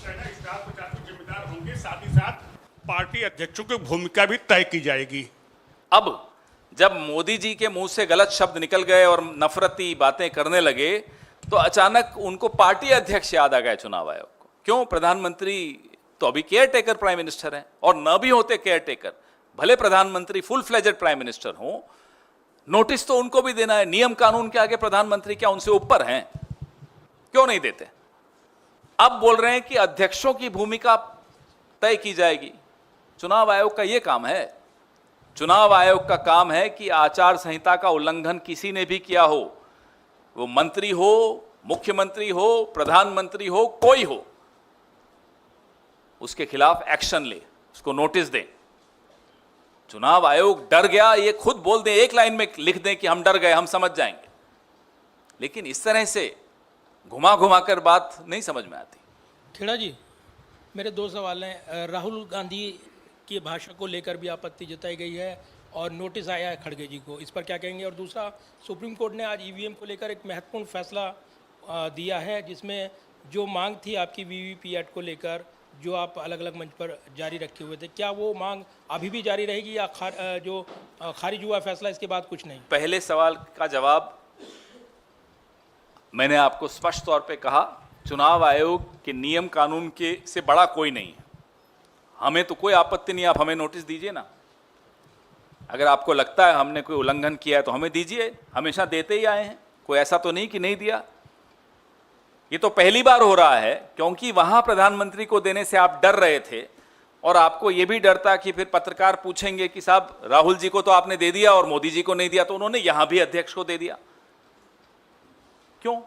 सेना स्टाफ प्रचार के जिम्मेदार होंगे, साथ ही साथ पार्टी अध्यक्षों की भूमिका भी तय की जाएगी। अब जब मोदी जी के मुंह से गलत शब्द निकल गए और नफरती बातें करने लगे तो अचानक उनको पार्टी अध्यक्ष याद आ गए चुनाव आयोग को। क्यों? प्रधानमंत्री तो अभी केयर टेकर प्राइम मिनिस्टर हैं, और न भी होते केयर टेकर, भले प्रधानमंत्री फुल फ्लेजेड प्राइम मिनिस्टर हो, नोटिस तो उनको भी देना है। नियम कानून के आगे प्रधानमंत्री क्या उनसे ऊपर हैं? क्यों नहीं देते? अब बोल रहे हैं कि अध्यक्षों की भूमिका तय की जाएगी। चुनाव आयोग का यह काम है। चुनाव आयोग का काम है कि आचार संहिता का उल्लंघन किसी ने भी किया हो, वो मंत्री हो, मुख्यमंत्री हो, प्रधानमंत्री हो, कोई हो, उसके खिलाफ एक्शन ले, उसको नोटिस दें। चुनाव आयोग डर गया, ये खुद बोल दें, एक लाइन में लिख दें कि हम डर गए, हम समझ जाएंगे। लेकिन इस तरह से घुमा घुमा कर बात नहीं समझ में आती। खेड़ा जी, मेरे दो सवाल हैं। राहुल गांधी की भाषा को लेकर भी आपत्ति जताई गई है और नोटिस आया है खड़गे जी को, इस पर क्या कहेंगे? और दूसरा, सुप्रीम कोर्ट ने आज ईवीएम को लेकर एक महत्वपूर्ण फैसला दिया है, जिसमें जो मांग थी आपकी वीवीपैट को लेकर, जो आप अलग अलग मंच पर जारी रखे हुए थे, क्या वो मांग अभी भी जारी रहेगी या खारिज हुआ फैसला, इसके बाद कुछ नहीं? पहले सवाल का जवाब मैंने आपको स्पष्ट तौर पे कहा, चुनाव आयोग के नियम कानून के से बड़ा कोई नहीं है। हमें तो कोई आपत्ति नहीं, आप हमें नोटिस दीजिए ना। अगर आपको लगता है हमने कोई उल्लंघन किया है तो हमें दीजिए, हमेशा देते ही आए हैं, कोई ऐसा तो नहीं कि नहीं दिया। ये तो पहली बार हो रहा है, क्योंकि वहां प्रधानमंत्री को देने से आप डर रहे थे, और आपको यह भी डर था कि फिर पत्रकार पूछेंगे कि साहब राहुल जी को तो आपने दे दिया और मोदी जी को नहीं दिया, तो उन्होंने यहां भी अध्यक्ष को दे दिया। क्यों?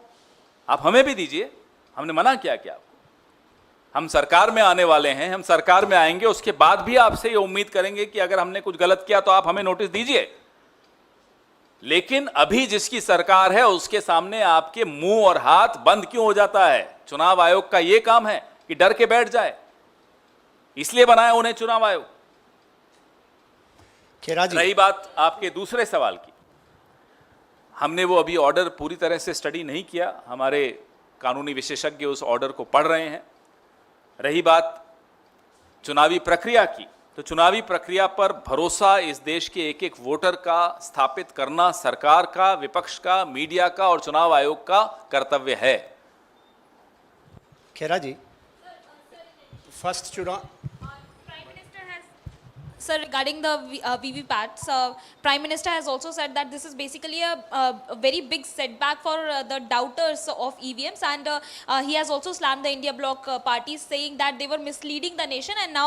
आप हमें भी दीजिए, हमने मना किया क्या आपको? हम सरकार में आने वाले हैं, हम सरकार में आएंगे, उसके बाद भी आपसे ये उम्मीद करेंगे कि अगर हमने कुछ गलत किया तो आप हमें नोटिस दीजिए। लेकिन अभी जिसकी सरकार है उसके सामने आपके मुंह और हाथ बंद क्यों हो जाता है? चुनाव आयोग का यह काम है कि डर के बैठ जाए, इसलिए बनाया उन्हें चुनाव आयोग। खेड़ा जी, रही बात आपके दूसरे सवाल की, हमने वो अभी ऑर्डर पूरी तरह से स्टडी नहीं किया, हमारे कानूनी विशेषज्ञ उस ऑर्डर को पढ़ रहे हैं। रही बात चुनावी प्रक्रिया की, तो चुनावी प्रक्रिया पर भरोसा इस देश के एक एक वोटर का स्थापित करना सरकार का, विपक्ष का, मीडिया का और चुनाव आयोग का कर्तव्य है। खेड़ा जी, फर्स्ट चुनाव Sir, regarding the VVPATs, Prime Minister has also said that this is basically a very big setback for the doubters of EVMs, and he has also slammed the India Bloc parties, saying that they were misleading the nation, and now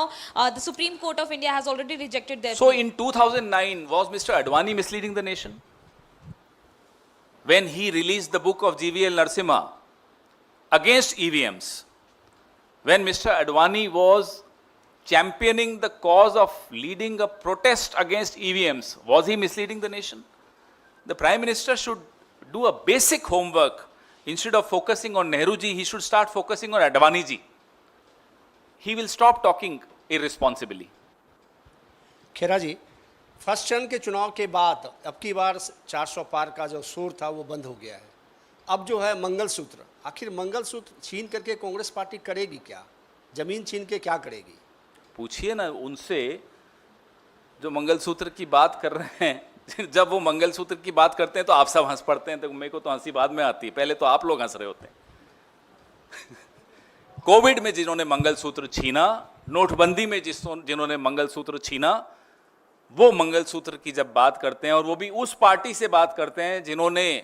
the Supreme Court of India has already rejected their So plea. in 2009, was Mr. Advani misleading the nation? When he released the book of GVL Narasimha against EVMs, when Mr. Advani was championing the cause of leading a protest against EVMs, was he misleading the nation? The Prime Minister should do a basic homework. Instead of focusing on Nehru ji, he should start focusing on Advani ji. He will stop talking irresponsibly. Khera ji, first चरण के चुनाव के बाद अब की बार 400 पार का जो शोर था वो बंद हो गया है। अब जो है मंगलसूत्र, आखिर मंगलसूत्र छीन करके कांग्रेस पार्टी करेगी क्या? जमीन छीन के क्या करेगी? पूछिए ना उनसे जो मंगलसूत्र की बात कर रहे हैं। जब वो मंगलसूत्र की बात करते हैं तो आप सब हंस पड़ते हैं, तो मेरे को तो हंसी बाद में आती है, पहले तो आप लोग हंस रहे होते हैं। कोविड में जिन्होंने मंगलसूत्र छीना, नोटबंदी में जिन्होंने मंगलसूत्र छीना, वो मंगलसूत्र की जब बात करते हैं, और वो भी उस पार्टी से बात करते हैं जिन्होंने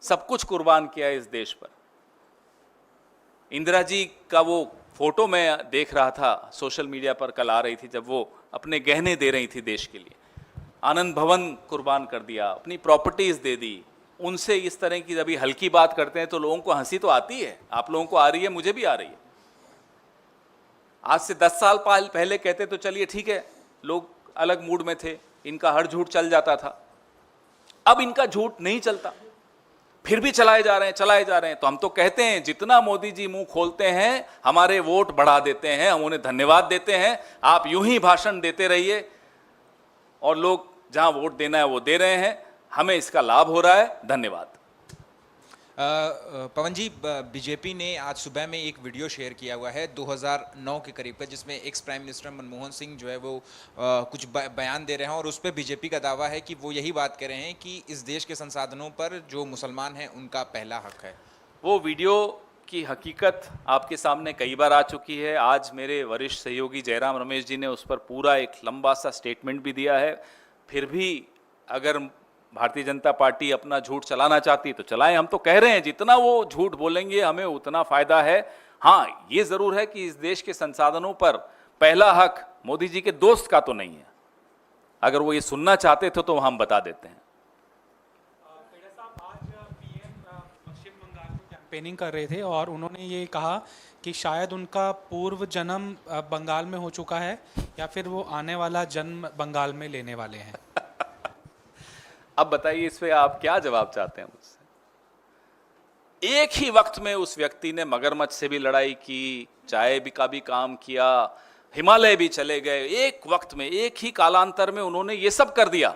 सब कुछ कुर्बान किया इस देश पर। इंदिरा जी का वो फोटो मैं देख रहा था, सोशल मीडिया पर कल आ रही थी, जब वो अपने गहने दे रही थी देश के लिए, आनंद भवन कुर्बान कर दिया, अपनी प्रॉपर्टीज दे दी। उनसे इस तरह की जब हल्की बात करते हैं तो लोगों को हंसी तो आती है। आप लोगों को आ रही है, मुझे भी आ रही है। आज से 10 साल पहले कहते तो चलिए ठीक है, लोग अलग मूड में थे, इनका हर झूठ चल जाता था। अब इनका झूठ नहीं चलता, फिर भी चलाए जा रहे हैं। तो हम तो कहते हैं जितना मोदी जी मुंह खोलते हैं हमारे वोट बढ़ा देते हैं, हम उन्हें धन्यवाद देते हैं। आप यूं ही भाषण देते रहिए और लोग जहां वोट देना है वो दे रहे हैं, हमें इसका लाभ हो रहा है। धन्यवाद। पवन जी, बीजेपी ने आज सुबह में एक वीडियो शेयर किया हुआ है 2009 के करीब का, जिसमें ex prime minister Manmohan Singh जो है वो कुछ बयान दे रहे हैं और उस पर बीजेपी का दावा है कि वो यही बात कह रहे हैं कि इस देश के संसाधनों पर जो मुसलमान हैं उनका पहला हक है। वो वीडियो की हकीकत आपके सामने कई बार आ चुकी है। आज मेरे वरिष्ठ सहयोगी जयराम रमेश जी ने उस पर पूरा एक लंबा सा स्टेटमेंट भी दिया है। फिर भी अगर भारतीय जनता पार्टी अपना झूठ चलाना चाहती तो चलाएं। हम तो कह रहे हैं जितना वो झूठ बोलेंगे हमें उतना फायदा है। हाँ, ये जरूर है कि इस देश के संसाधनों पर पहला हक मोदी जी के दोस्त का तो नहीं है। अगर वो ये सुनना चाहते थे तो हम बता देते हैं। कैंपेनिंग कर रहे थे और उन्होंने ये कहा कि शायद उनका पूर्व जन्म बंगाल में हो चुका है या फिर वो आने वाला जन्म बंगाल में लेने वाले हैं। अब बताइए इस पे आप क्या जवाब चाहते हैं मुझसे? एक ही वक्त में उस व्यक्ति ने मगरमच्छ से भी लड़ाई की, चाय भी का भी काम किया, हिमालय भी चले गए। एक वक्त में, एक ही कालांतर में उन्होंने ये सब कर दिया।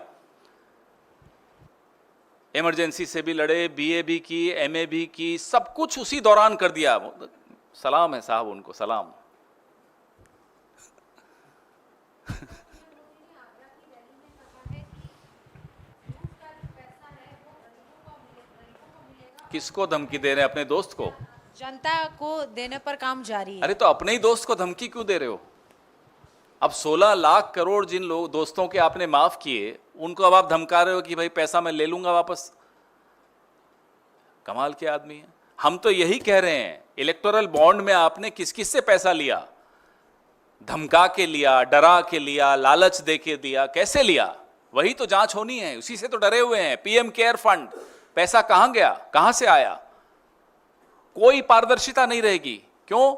इमरजेंसी से भी लड़े, बीए भी की, एमए भी की, सब कुछ उसी दौरान कर दिया। सलाम है साहब, उनको सलाम। किसको धमकी दे रहे हैं? अपने दोस्त को? जनता को देने पर काम जारी है। अरे तो अपने ही दोस्त को धमकी क्यों दे रहे हो? अब 16 लाख करोड़ जिन लोग दोस्तों के आपने माफ किए, उनको अब आप धमका रहे हो कि भाई पैसा मैं ले लूंगा वापस। कमाल के आदमी है। हम तो यही कह रहे हैं, इलेक्टोरल बॉन्ड में आपने किस किस से पैसा लिया? धमका के लिया, डरा के लिया, लालच दे के दिया, कैसे लिया? वही तो जांच होनी है, उसी से तो डरे हुए हैं। पीएम केयर फंड, पैसा कहां गया, कहां से आया? कोई पारदर्शिता नहीं रहेगी। क्यों?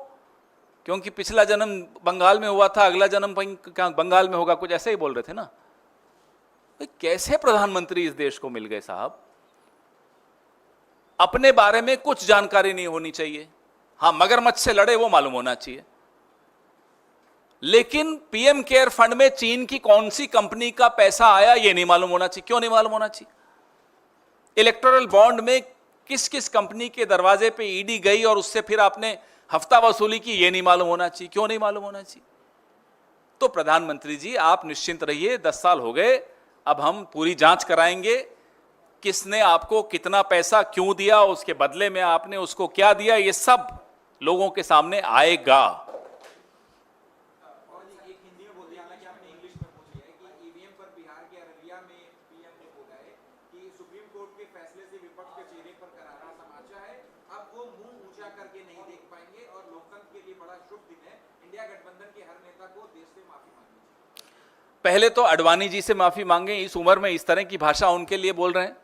क्योंकि पिछला जन्म बंगाल में हुआ था, अगला जन्म बंगाल में होगा, कुछ ऐसे ही बोल रहे थे ना। भाई कैसे प्रधानमंत्री इस देश को मिल गए साहब? अपने बारे में कुछ जानकारी नहीं होनी चाहिए। हां, मगरमच्छ से लड़े वो मालूम होना चाहिए, लेकिन पीएम केयर फंड में चीन की कौन सी कंपनी का पैसा आया ये नहीं मालूम होना चाहिए। क्यों नहीं मालूम होना चाहिए? इलेक्टोरल बॉन्ड में किस किस कंपनी के दरवाजे पे ईडी गई और उससे फिर आपने हफ्ता वसूली की, ये नहीं मालूम होना चाहिए। क्यों नहीं मालूम होना चाहिए? तो प्रधानमंत्री जी आप निश्चिंत रहिए, 10 साल हो गए, अब हम पूरी जांच कराएंगे। किसने आपको कितना पैसा क्यों दिया, उसके बदले में आपने उसको क्या दिया, ये सब लोगों के सामने आएगा। पहले तो अडवाणी जी से माफी मांगे। इस उम्र में इस तरह की भाषा उनके लिए बोल रहे हैं।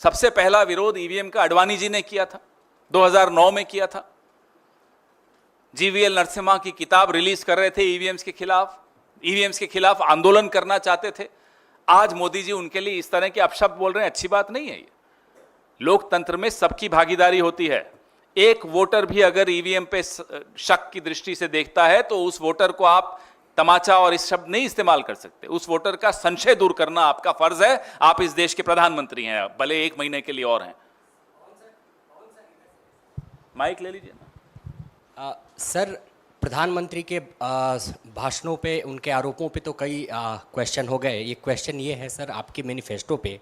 सबसे पहला विरोध ईवीएम का अडवाणी जी ने किया था, 2009 में किया था। जीवीएल नरसिम्हा की किताब रिलीज कर रहे थे ईवीएम्स के खिलाफ आंदोलन करना चाहते थे। आज मोदी जी उनके लिए इस तरह के अपशब्द बोल रहे हैं। अच्छी बात नहीं है ये। लोकतंत्र में सबकी भागीदारी होती है। एक वोटर भी अगर ईवीएम पे शक की दृष्टि से देखता है तो उस वोटर को आप तमाचा और इस शब्द नहीं इस्तेमाल कर सकते। उस वोटर का संशय दूर करना आपका फर्ज है। आप इस देश के प्रधानमंत्री हैं, भले 1 महीने के लिए और हैं। माइक ले लीजिए ना। सर, प्रधानमंत्री के भाषणों पे, उनके आरोपों पे तो कई क्वेश्चन हो गए। ये क्वेश्चन ये है सर, आपके मैनिफेस्टो पे,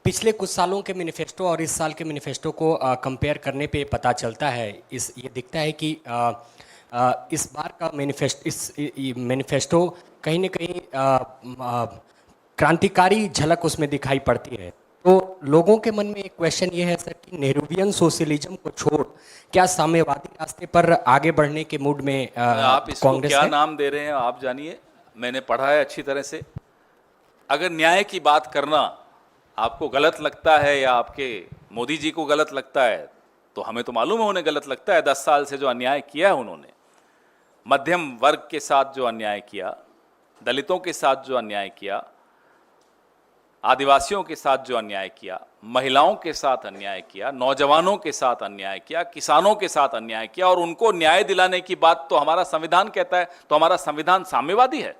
पिछले कुछ सालों के मैनिफेस्टो और इस साल के मैनिफेस्टो को कंपेयर करने पे पता चलता है, ये दिखता है कि इस बार का मैनिफेस्टो कहीं न कहीं क्रांतिकारी झलक उसमें दिखाई पड़ती है। तो लोगों के मन में एक क्वेश्चन ये है सर कि नेहरूवियन सोशलिज्म को छोड़ क्या साम्यवादी रास्ते पर आगे बढ़ने के मूड में आप इसको कांग्रेस क्या है? नाम दे रहे हैं आप जानिए, मैंने पढ़ा है अच्छी तरह से। अगर न्याय की बात करना आपको गलत लगता है या आपके मोदी जी को गलत लगता है तो हमें तो मालूम है उन्हें गलत लगता है। 10 साल से जो अन्याय किया है उन्होंने, मध्यम वर्ग के साथ जो अन्याय किया, दलितों के साथ जो अन्याय किया, आदिवासियों के साथ जो अन्याय किया, महिलाओं के साथ अन्याय किया, नौजवानों के साथ अन्याय किया, किसानों के साथ अन्याय किया, और उनको न्याय दिलाने की बात तो हमारा संविधान कहता है। तो हमारा संविधान साम्यवादी है?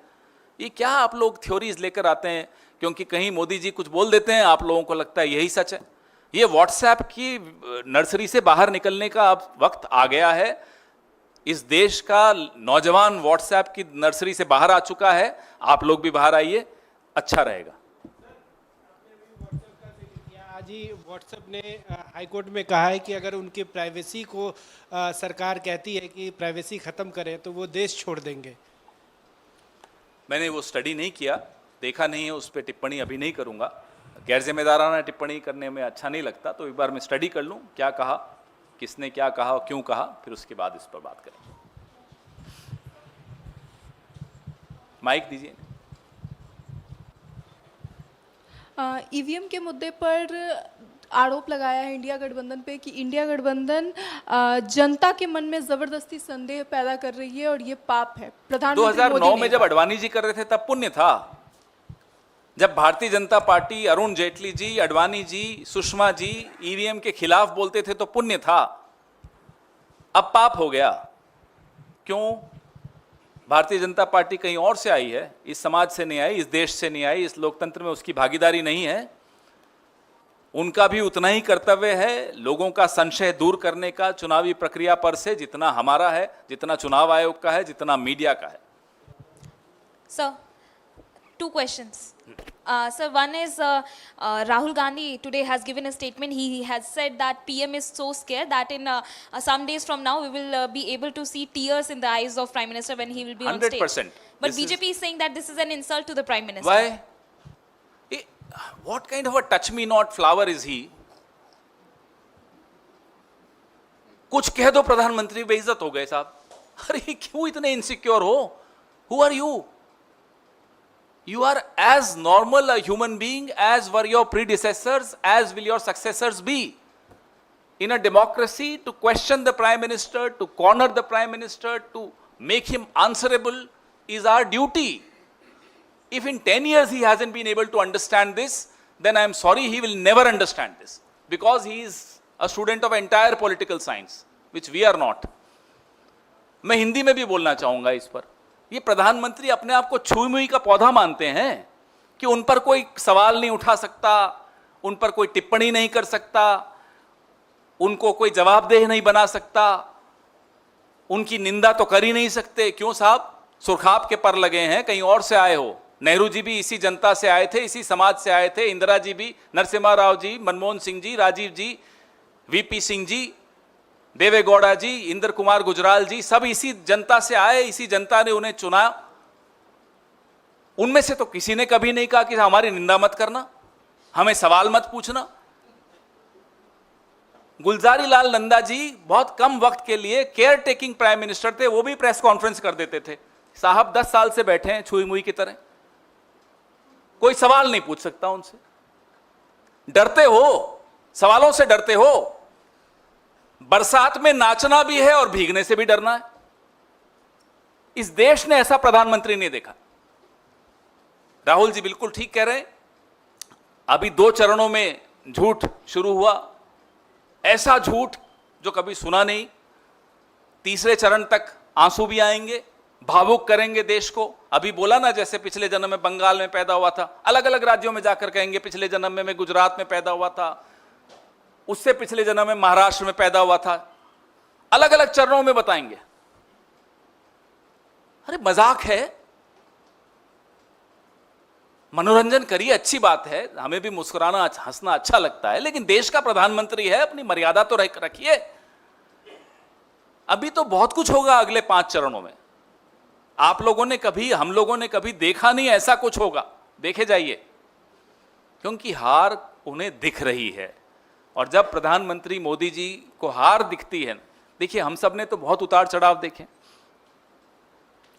ये क्या आप लोग थ्योरीज लेकर आते हैं क्योंकि कहीं मोदी जी कुछ बोल देते हैं आप लोगों को लगता है यही सच है? ये व्हाट्सएप की नर्सरी से बाहर निकलने का अब वक्त आ गया है। इस देश का नौजवान व्हाट्सएप की नर्सरी से बाहर आ चुका है। आप लोग भी बाहर आइए, अच्छा रहेगा। आज ही व्हाट्सएप ने हाईकोर्ट में कहा है कि अगर उनकी प्राइवेसी को सरकार कहती है कि प्राइवेसी खत्म करें तो वो देश छोड़ देंगे। मैंने वो स्टडी नहीं किया, देखा नहीं है, उस पर टिप्पणी अभी नहीं करूंगा। गैर जिम्मेदाराना टिप्पणी करने में अच्छा नहीं लगता, तो एक बार मैं स्टडी कर लूं क्या कहा, किसने क्या कहा और क्यों कहा, फिर उसके बाद इस पर बात करेंगे। माइक दीजिए। ईवीएम के मुद्दे पर आरोप लगाया है इंडिया गठबंधन पे कि इंडिया गठबंधन जनता के मन में जबरदस्ती संदेह पैदा कर रही है और ये पाप है। प्रधानमंत्री 2009 में जब अडवाणी जी कर रहे थे तब पुण्य था। जब भारतीय जनता पार्टी, अरुण जेटली जी, अडवाणी जी, सुषमा जी ईवीएम के खिलाफ बोलते थे तो पुण्य था। अब पाप हो गया। क्यों? भारतीय जनता पार्टी कहीं और से आई है, इस समाज से नहीं आई, इस देश से नहीं आई, इस लोकतंत्र में उसकी भागीदारी नहीं है। उनका भी उतना ही कर्तव्य है लोगों का संशय दूर करने का चुनावी प्रक्रिया पर से, जितना हमारा है, जितना चुनाव आयोग का है, जितना मीडिया का है। Sir, two questions. Sir, one is Rahul Gandhi today has given a statement. He has said that PM is so scared that in some days from now we will be able to see tears in the eyes of Prime Minister when he will be on stage. 100%. But BJP is saying that this is an insult to the Prime Minister. Why? What kind of a touch me not flower is he? कुछ कह दो प्रधानमंत्री बेइज्जत हो गए साहब। अरे क्यों इतने इनसिक्योर हो? Who are you? You are as normal a human being as were your predecessors, as will your successors be. In a democracy, to question the Prime Minister, to corner the Prime Minister, to make him answerable is our duty. If in 10 years he hasn't been able to understand this, then I am sorry, he will never understand this. Because he is a student of entire political science, which we are not. मैं हिंदी में भी बोलना चाहूंगा इस पर। ये प्रधानमंत्री अपने आप को छुई मुई का पौधा मानते हैं कि उन पर कोई सवाल नहीं उठा सकता, उन पर कोई टिप्पणी नहीं कर सकता, उनको कोई जवाबदेह नहीं बना सकता, उनकी निंदा तो कर ही नहीं सकते। क्यों साहब? सुरखाब के पर लगे हैं, कहीं और से आए हो। नेहरू जी भी इसी जनता से आए थे, इसी समाज से आए थे। इंदिरा जी भी, नरसिम्हा राव जी, मनमोहन सिंह जी, राजीव जी, वीपी सिंह जी, देवेगौड़ा जी, इंद्र कुमार गुजराल जी, सब इसी जनता से आए, इसी जनता ने उन्हें चुना। उनमें से तो किसी ने कभी नहीं कहा कि हमारी निंदा मत करना, हमें सवाल मत पूछना। गुलजारी लाल नंदा जी बहुत कम वक्त के लिए केयर टेकिंग प्राइम मिनिस्टर थे, वो भी प्रेस कॉन्फ्रेंस कर देते थे। साहब 10 साल से बैठे हैं छुई मुई की तरह, कोई सवाल नहीं पूछ सकता उनसे। डरते हो, सवालों से डरते हो। बरसात में नाचना भी है और भीगने से भी डरना है। इस देश ने ऐसा प्रधानमंत्री नहीं देखा। राहुल जी बिल्कुल ठीक कह रहे हैं। अभी 2 चरणों में झूठ शुरू हुआ, ऐसा झूठ जो कभी सुना नहीं। तीसरे चरण तक आंसू भी आएंगे, भावुक करेंगे देश को। अभी बोला ना, जैसे पिछले जन्म में बंगाल में पैदा हुआ था, अलग अलग राज्यों में जाकर कहेंगे पिछले जन्म में मैं गुजरात में पैदा हुआ था, उससे पिछले जन्म में महाराष्ट्र में पैदा हुआ था। अलग अलग चरणों में बताएंगे। अरे मजाक है, मनोरंजन करिए, अच्छी बात है, हमें भी मुस्कुराना हंसना अच्छा लगता है, लेकिन देश का प्रधानमंत्री है, अपनी मर्यादा तो रखिए। अभी तो बहुत कुछ होगा अगले 5 चरणों में। आप लोगों ने कभी, हम लोगों ने कभी देखा नहीं ऐसा कुछ होगा। देखे जाइए, क्योंकि हार उन्हें दिख रही है। और जब प्रधानमंत्री मोदी जी को हार दिखती है, देखिए हम सब ने तो बहुत उतार चढ़ाव देखे।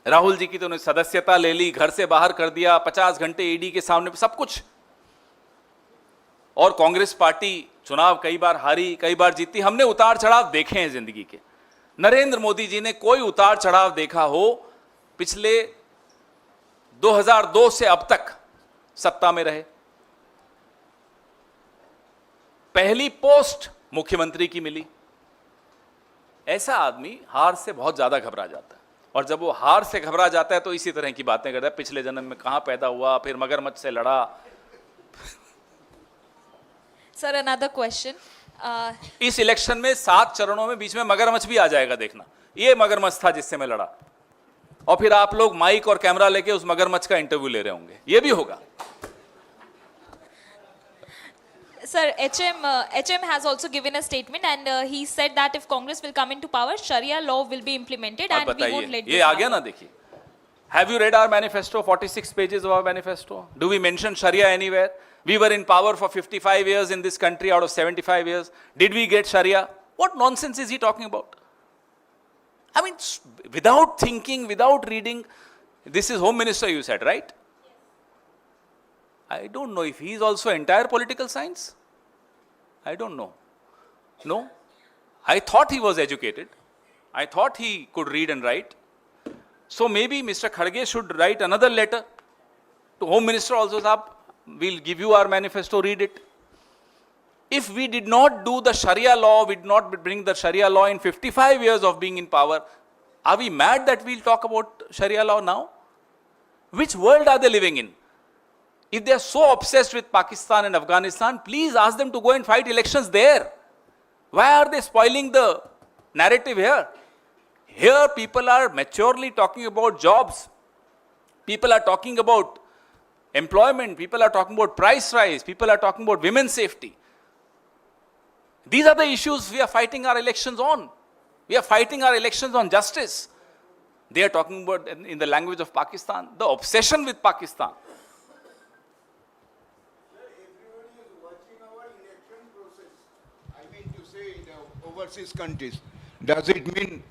राहुल जी की तो उन्हें सदस्यता ले ली, घर से बाहर कर दिया, 50 घंटे ईडी के सामने, सब कुछ। और कांग्रेस पार्टी चुनाव कई बार हारी, कई बार जीती। हमने उतार चढ़ाव देखे हैं जिंदगी के। नरेंद्र मोदी जी ने कोई उतार चढ़ाव देखा हो पिछले 2002 से अब तक सत्ता में रहे? पहली पोस्ट मुख्यमंत्री की मिली। ऐसा आदमी हार से बहुत ज्यादा घबरा जाता है, और जब वो हार से घबरा जाता है तो इसी तरह की बातें करता है। पिछले जन्म में कहां पैदा हुआ, फिर मगरमच्छ से लड़ा। Sir, another question. इस इलेक्शन में 7 चरणों में बीच में मगरमच्छ भी आ जाएगा, देखना। ये मगरमच्छ था जिससे मैं लड़ा, और फिर आप लोग माइक और कैमरा लेके उस मगरमच्छ का इंटरव्यू ले रहे होंगे, ये भी होगा। Sir, HM has also given a statement and he said that if Congress will come into power, Sharia law will be implemented and we won't let ये this आ गया happen. ना, देखिए। Have you read our manifesto? 46 pages of our manifesto. Do we mention Sharia anywhere? We were in power for 55 years in this country out of 75 years. Did we get Sharia? What nonsense is he talking about? I mean, without thinking, without reading, this is Home Minister, you said, right? I don't know if he is also entire political science. I don't know. No. I thought he was educated. I thought he could read and write. So maybe Mr. Kharge should write another letter to Home Minister also, Saab, we'll give you our manifesto, read it. If we did not do the Sharia law, we did not bring the Sharia law in 55 years of being in power, are we mad that we'll talk about Sharia law now? Which world are they living in? If they are so obsessed with Pakistan and Afghanistan, please ask them to go and fight elections there. Why are they spoiling the narrative here? Here people are maturely talking about jobs. People are talking about employment. People are talking about price rise. People are talking about women's safety. These are the issues we are fighting our elections on. We are fighting our elections on justice. They are talking about, in the language of Pakistan, the obsession with Pakistan. Overseas countries. Does it mean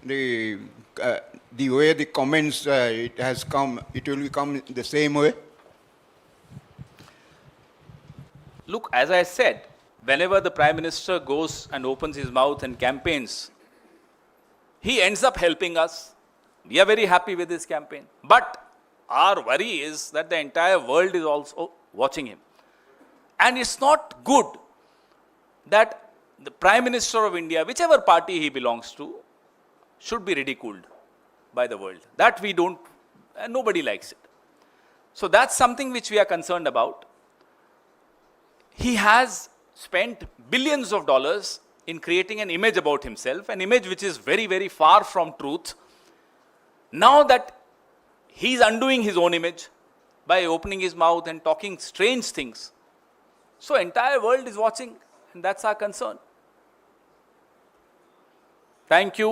the way the comments it has come, it will become the same way? Look, as I said, whenever the Prime Minister goes and opens his mouth and campaigns, he ends up helping us. We are very happy with his campaign. But our worry is that the entire world is also watching him. And it's not good that the Prime Minister of India, whichever party he belongs to, should be ridiculed by the world. That we don't, and nobody likes it. So that's something which we are concerned about. He has spent billions of dollars in creating an image about himself, an image which is very, very far from truth. Now that he's undoing his own image by opening his mouth and talking strange things, so entire world is watching, and that's our concern. Thank you.